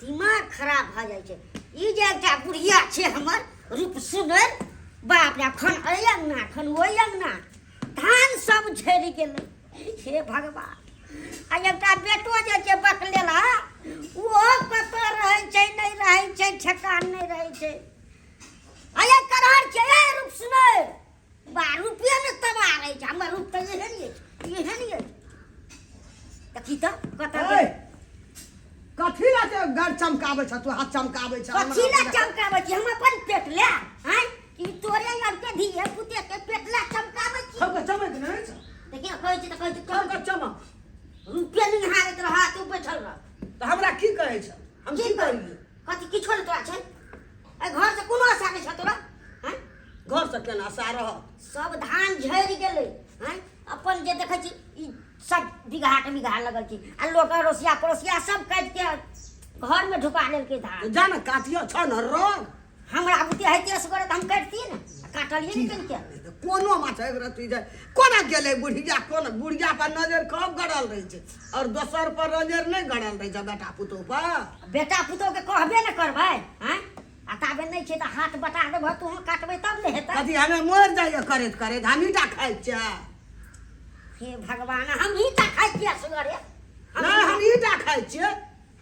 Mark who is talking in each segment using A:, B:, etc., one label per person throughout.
A: दिमाग खराब भ जाइ छै ई जे एकटा बुढ़िया छै हमर रूप सुनर बाप रे खन अइ अंगना खन ओइ अंगना धान सब झड़ि गेलै हे भगवान आ एकटा बेटो जे छै बकलेला ओहो कतऽ रहै छै नहि रहै छै ठेकान नहि रहै छै आ ये करार छै ए रूप सुनर बा रुपये ने तबाह रहै छै हमर रूप तऽ एहन ये देखी तऽ कतऽ
B: कथी ला गड़ चमकाबै छ तू हाथ चमकाबै छ
A: कथी ला चमकाबै छी हम अपन पेट ले हैं कि तोरे लड़के धिये पुते के पेट ला चमकाबै छी
B: सब चमक नहीं छ
A: देखिए कहै छी
B: सब चमक
A: रुपये नहीं हारत रहा तू बैठल रह
B: तो हमरा की कहै छ हम की करिए
A: कथी किछो नहीं तोरा छै ए घर से कोनो आशा नहीं छ तोरा हैं
B: घर से केना आशा रह
A: सब धान झड़ि गेलै हैं अपन जे देखै छी ई सब बिगहा लगल छी आ लोग रोसिया पड़ोसिया सब काट के घर में ढुका लेलकै धान
B: जान काटियो छ न रोग
A: हमरा बुते हेते असगर हम काटतिए न काटलिए निकल के
B: कोनो माछ एक रति जाय कोना गेलै बुढ़िया कोन बुढ़िया पर नजर कब गड़ल रहै छै और दोसर पर नजर नहीं गड़ल रहै छै बेटा पुतो पर
A: बेटा पुतो के कहबे न करबै हैं आ ताबे नहीं छै त हाथ बटा देबह तू काटबै तब ने हेतै
B: कथी हमें मर जाइए करैत करैत हम ईटा खाइ छियै
A: हे भगवान हम ही ता खाइ छियै असगरे
B: नहीं हम ईटा खाइ छियै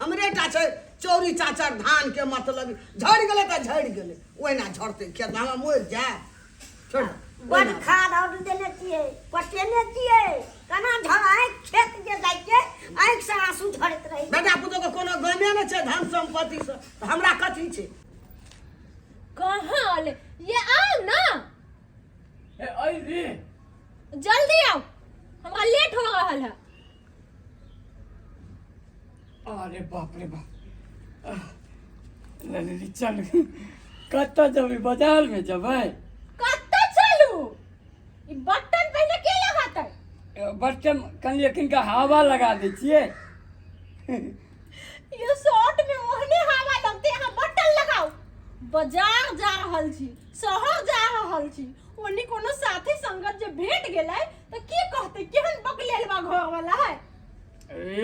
B: हमरे टा छै चौरी चाचर धान के मतलब झड़ गेलै त झड़ गेलै ओहिना झड़तै खेत में हम मर जाए छोड़
A: बड़ खाद और देने छियै पटेने छियै केना झड़ाइ खेत जे जाइ छै आँखि से आंसू झरैत रहै
B: बेटा पुतो के कोनो गमे न छै धन संपत्ति से त हमरा कथी छै
C: कहाँ आले ये आओ ना
D: ए आई रे
C: जल्दी आओ हमारा लेट हो रहा है
D: अरे बाप रे बाप ललित चल कत्ता जबी बाजार में जबै
C: कत्ता चलू ई बटन पहले के लगाता है
D: बटन कन लेकिन का हवा लगा दै छियै
C: ये शॉर्ट में ओहने हवा लगते हैं बटन लगाओ बाजार जा रहल छी शहर जा रहल छी ओनी कोनो साथी संगत जे भेट गेलै त की कहते केहन बकलेलवा घर वाला है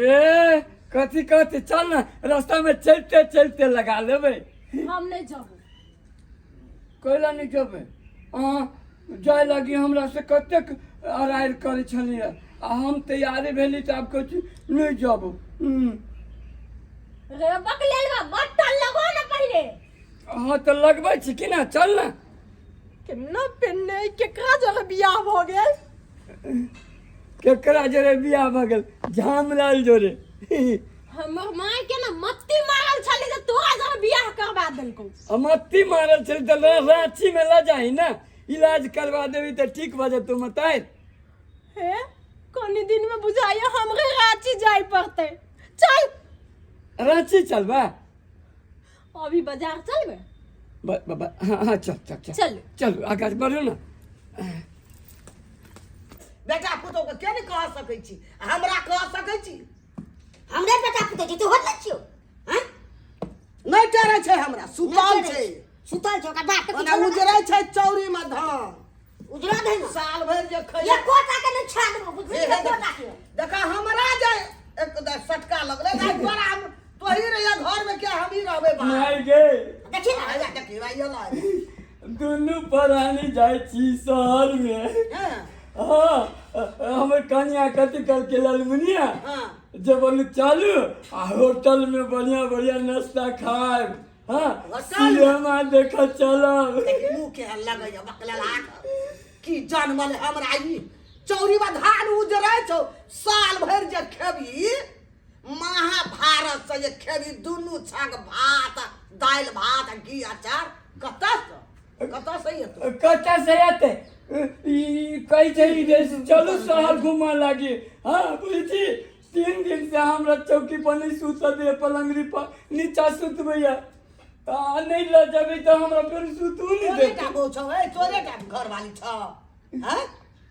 D: ए कथी चल ना रास्ता में चलते चलते लगा लेबै
C: हम नहीं जाबो
D: कोइला नहीं जेबै अहाँ जाय लगी हमरा से कतेक अराइर करे छलिए आ हम तैयारी भेली त आब कहै नहीं जाबो
C: रे बकलेलवा बटन लगो ना पहले
D: हाँ तो लगबै छी कि ना चल ना
C: केना पेन्ने केकरा जरे बियाह भ गेल
D: केकरा जोरे बियाह भ गेल झामलाल जोरे
C: हमर माय के ना मत्ती मारल छली त तोरा जरे बियाह करबा देलको
D: मत्ती मारल छली त रांची में ल जाही ना इलाज करवा देवी त ठीक भ जतो मताई
C: हे कोनी दिन में बुझाइए हमरे रांची जाय पड़ते चल
D: रांची चलबा
C: अभी बाजार चलबे
D: हाँ चल चल आगे बढ़ो ना
B: बेटा पुतो के के नहीं कह सकै छी हमरा कह सकै छी
A: हमरे बेटा पुते छी तू होत छियो हैं
B: नहीं डरे छै हमरा सुतल छै
A: का बात
B: ओना उजरै छै चौरी में धान
A: उजरा दे ना
B: साल भर जे खै
A: ये कोटा के नहीं छाड़ दो बुझली के कोटा के
B: देखा हमरा जे एक सटका लगले ना तोरा हम तोही रहिया घर में क्या हम ही रहबे बाहर
D: नहीं गे
A: देखी ना
B: आया देखी आइला
D: दुनू परानी जाय छी शहर में
B: हां
D: हाँ हमें कन्या कथी करके ललमुनिया
B: हां
D: जब बोलू चालू आ होटल में बढ़िया बढ़िया नाश्ता खाए हाँ सिनेमा देखा चलो
B: मुंह के लगै बकला लाख की जनमल हमरा ई चौरी में धान उजरै छौ साल भर जे खेबी महाभारत से जे खेबी दुनू छक भात दाल भात घी अचार कतऽ से ये
D: कता से आते ई कई छै चलो शहर घुमा लागी हाँ बुझी 3 दिन से हमरा चौकी पर नहीं सुत दे पलंगरी पर नीचा सुत भैया नहीं ल जबे तो हमरा फिर सुतू नहीं दे
B: का बो छौ ए तोरे का घर वाली छ हैं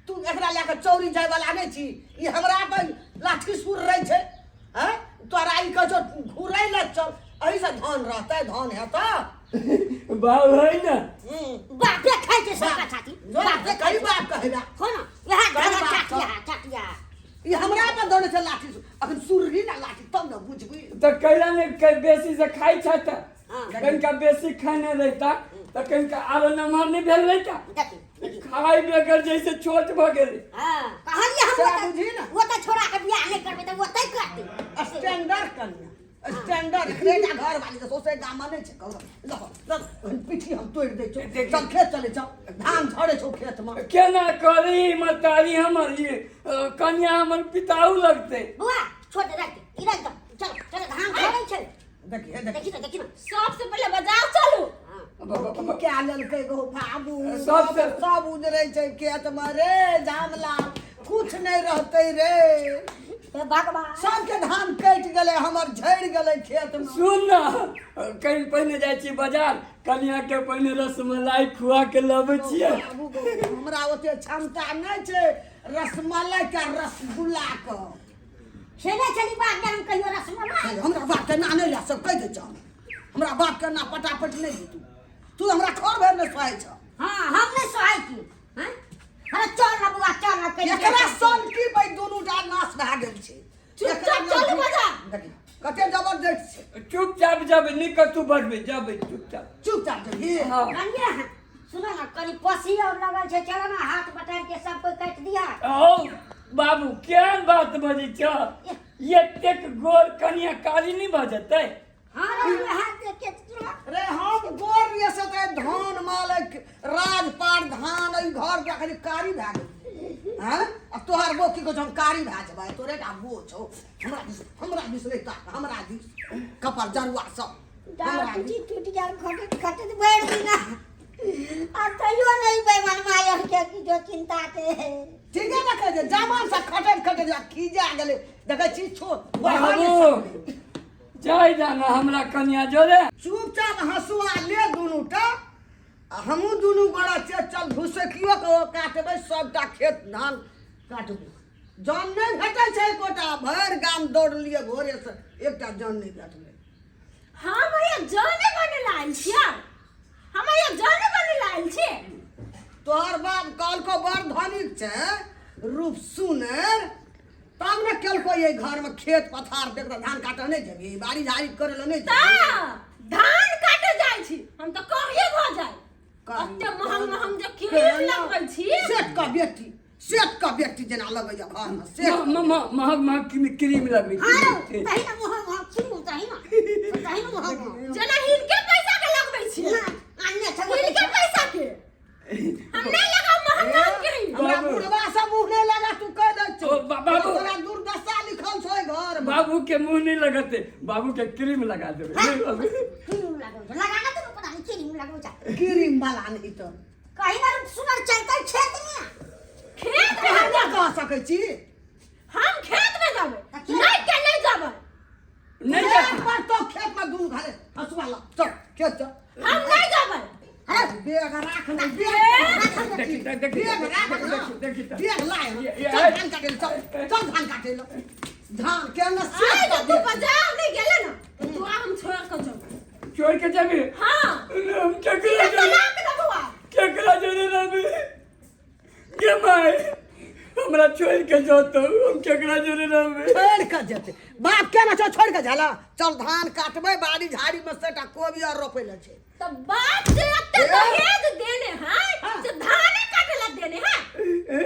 B: तू एकरा लेके चौरी जाय वाला नहीं छी ई हमरा पर लाठी सुर रही छै हैं तोरा ई कह घुरै ल चल एही से धान रहतै धान हेता
D: बाप है ना
A: बाप रे खाइ छै सबका छाती
B: बाप रे कई बात कहबा
A: हो ना यहाँ घरा चाटिया
B: ई हमरा पर दौड़े छै लाठी अखन सुरही ना लाठी तब न बुझबी
D: तो कैला ने बेसी से खाई छा त
A: हाँ।
D: कनिका बेसी खाने रहता तो कनिका आरो नमहर नहीं भेल रहता
A: देखी
D: खाई बेगर जैसे छोट भ गेले
A: हाँ कहलिए हम
B: सएह बुझी ना।
A: वो तो छोड़ा के बियाह नहीं करबे तो वो तय करती
B: स्टैंडर्ड कन्या स्टैंडर्ड रेजा घर वाली के सोसे गामा नहीं छे कहू पीठी हम तोड़ दे छो चल खेत चले चल धान झड़े छो खेत में
D: केना करी मतारी हमर ये कन्या हमर पिताऊ लगते
A: बुआ छोड़ दे रख इधर दो चलो चलो धान छोड़े छे
B: देखी
A: देखी ना
C: सबसे पहले बाजार चलू
A: हाँ
B: क्या ललकै गो बाबू
D: सब-
B: सब उजरे छै खेत में रे जामला कुछ नहीं रहते रे
A: तो भगवान
B: सबके धान कट गले हमर झड़ गले खेत में
D: सुन ना कहीं पहिने जाइ छी बाजार कन्या के पहिने रसमलाई खुआ के लबै छियै
B: बाबू गो, हमरा ओते क्षमता नहीं छै रसमलाई के रसगुल्ला के
A: से नहीं चली बात के हम कहियो रसमलाई
B: हमरा बात के ना नहीं ला सब कह दे छ हमरा बात के ना पटापट नहीं दी तू हमरा खोर भर में सोई छ
A: हाँ हम नहीं सहाय की हैं अरे चल ना बुआ चल ना कहियो
B: एकरा सन की भाई दोनों डाल नाश भए गेल छै
C: चुपचाप चलू बाजार
B: देखी कते जबरदस्त छै
D: चुपचाप जब नहीं कतू बढ़बे जब चुपचाप
B: चुपचाप जइए
D: हाँ
A: कनिया सुनो ना कनी पसी और लगल छे चलो ना हाथ बटार के सब कोई काट दिया
D: ओ बाबू केहन बात बजै छ एतेक गोर कन्या काली नहीं भऽ जेतै
A: हाँ रे हाथ देख के चलो
B: अरे हम गोर ये से धान मालक राजपाट धान ई घर के खाली कारी भए गेल हैं अब तोहार बो की को हम कारी भए जेबै तोरे का बो छौ हमरा दिस नहीं ताक हमरा दिस कपर जरुआ सब हमरा दिस
A: टूटी यार खटे खटे बैठ दी ना और कहियो नहीं बेमान मायर के की जो चिंता थे
B: ठीक है ना कह दे जमान से खटट खटट जा खीजा गेले देखै छी छोट
D: बाबू जाय जाना हमरा कन्या जोरे
B: चुपचाप हंसुआ ले दुनू टा आ हमहू दुनू बड़ा चल घुसकियो के ओ काटबै सबटा खेत धान काटबै जन नहीं भेटै छै कोटा भर गाम दौड़ लिए भोरे से एकटा जन नहीं भेटलै
C: हम भैया जाने बने लायल छियै हम भैया जाने बने लायल छियै
B: तोहर बाप कल को बड़ धनिक छै रूप सुनर तब ने केलको ये घर में खेत पथार देख धान काटे नहीं जेबी बाड़ी झाड़ी करे ले नहीं
C: ता
B: जेबी
C: धान काटे जाइ छी हम तो कहिए भ जाय
B: कहिए
C: अत्ते महंग महंग जे क्रीम
B: केना?
C: लगबै छी
B: सेठ का बेटी जना लगैया घर में सेठ
D: महग महग क्रीम लगबै
A: हाँ
D: छी
A: तही ना मोह सुन तही ना मोह
C: जेना हिनके पैसा के लगबै छी
A: ना अन्य छगो
C: हिनके पैसा के हम नहीं लगाव महंग महंग क्रीम
B: हमरा
D: बाबू।
B: बुढ़वा सब मुंह नहीं लगा तू कह दे
D: ओ, बाबू।
B: तोरा दुर्दशा लिखल छै घर में
D: बाबू के मुंह नहीं लगते बाबू के क्रीम लगा देबै नहीं बाबू
A: क्रीम लगाओ लगाना तो पता नहीं क्रीम लगाओ जा
B: क्रीम वाला नहीं तो
A: कहीं ना सुनर चलता खेत में
C: खेत में
B: हम
C: हम
B: ना कह सकै छी
C: हम खेत में जाबै नहीं के नहीं जाबै
D: नहीं
B: खेत
D: जा
B: पर तो खेत में दुनू घरे हंसुआ ला चल खेत चल
C: हम नहीं जाबै
B: अरे बेग राख नहीं बेग
D: देखी देखी
B: बेग राख ना
D: देखी
B: बेग लाए
D: ये-
B: चल धान काटे चल धान काटे लो धान के न
C: आइ
B: सेठ
C: तो
B: का
C: तू
B: बेटी।
C: बाजार नहीं गेले ना तो तू हम छोड़ के जाबै
D: छोड़ के जाबे
C: हां
D: हम क्या
C: ये
D: करा
C: तलाक दबुआ
D: क्या करा जोरे रहबे के माय हमरा छोड़ के जातो हम क्या करा जोरे रहबे
B: छोड़ के जेते बाप के ना छोड़ के जाला चल धान काटबे बाड़ी झाड़ी में सेटा कोबी और रोपे ले छै
C: तो बाप जे अत्ते दहेज देने हैं जे धाने काटेला देने हैं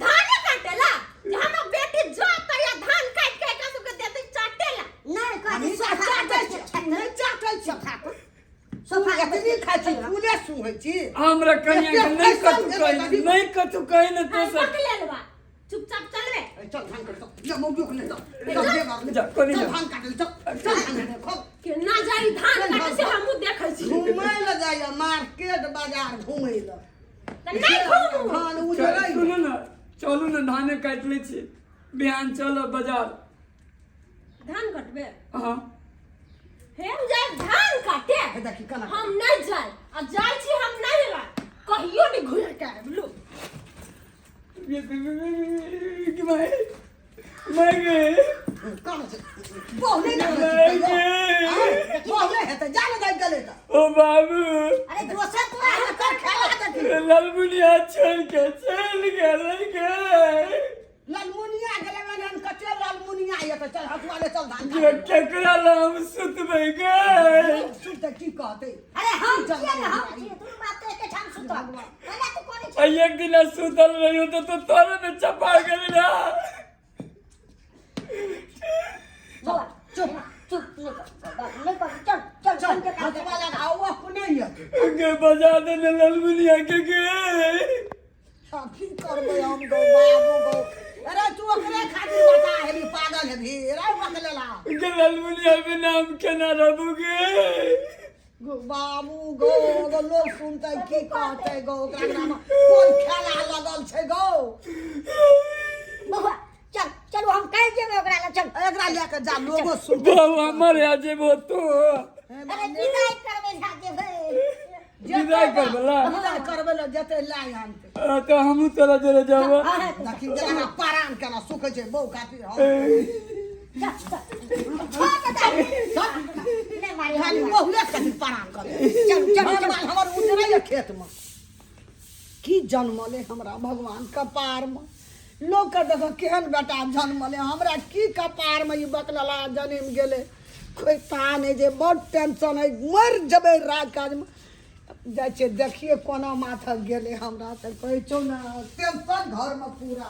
C: धाने काटेला जे हमर बेटी जॉब करिया धान काट के एकरा सबके देते चाटेला
A: नहीं
B: अभी
A: कहीं
B: चाटे छै नहीं चाटे छै
A: सोफा
B: एतनी खाइ छी फूले सुंघै छी
D: हमरा कन्या के नहीं कतु कहीं न तो
C: हम
D: सब
C: पक लेलबा चुपचाप चलबे
B: चल धान काट जा मौजू के ले चल
D: जा, कोनी जा।
B: धान काटे चल चल धान काटे खो
C: के ना जाई धान काटे से हमहु देखै छी
B: घूमै ले जाइए मार्केट बाजार घूमै ले
C: त नहीं घूमू
B: धान उजरै
D: सुनो ना चलू ना धाने काट ले छी बिहान चलो बाजार
C: धान काटबे
D: हाँ
C: हम जाए धान काटे
B: देखी कना
C: हम नहीं जाए आ जाय छी हम नहीं रह कहियो नहीं घुर के आब लो
D: मैं गए
B: कना छै बोले ना बोले है त जाने जाय गेले त
D: ओ बाबू
A: अरे दोसर तो
B: कर खेला देखी
D: लाल बुनिया छोड़ के चल गए
B: लालमुनिया गेले मैंने कच्चे लालमुनिया ये तो चल हटवा ले चल धान
D: ये केकरा नाम सुतबै गे
B: सुनते की कहते
A: अरे हम छिए ना हम छिए तू बात तो एके ठाम सुत पहले तू कोनी छ
D: एक दिन सुतल रही हो तो तोरे में चपा गेल ना
A: बाबा चुप चुप नहीं कर चल चल
B: चल
A: के काम
B: हटवा लगाओ अपने ये
D: गे बजा दे लालमुनिया के
B: की करबे हम गो बाबू गो अरे तू ओकरे खातिर बता हेली पागल है भी रे बकलेला
D: गे लालमुनिया के नाम केना रबुगे
B: गो बाबू गो गो लोग सुनते की कहते गो ओकरा नाम कोन खेला लगल छे गो
A: बाबा चल चलो हम कह जेबे ओकरा ला चल
B: एकरा लेके जा लोगो सुनते
D: बाबू हमर आ जेबो तो
A: अरे विदाई करबे जाके भाई
D: विदाई करबला
B: विदाई करबे ल जते लाई आनते
D: तो हमहू तोरा जरे जाबो
B: देखी जना पारान केना सुखे छे बौ काफी हो
A: नहीं मारी
B: खाली बहुले कहीं पारान करे
A: चल चल
B: हमर उतरे खेत में की जन्मले हमरा भगवान कपार में लोग के देखो केहन बेटा जन्मले हमरा की कपार में ई बकलला जन्म गेले कोई तान है जे बड़ टेंशन है मर जबे राज काज में जाय छे देखिए कोना माथा गेले हमरा त कहै छौ ना टेंशन घर में पूरा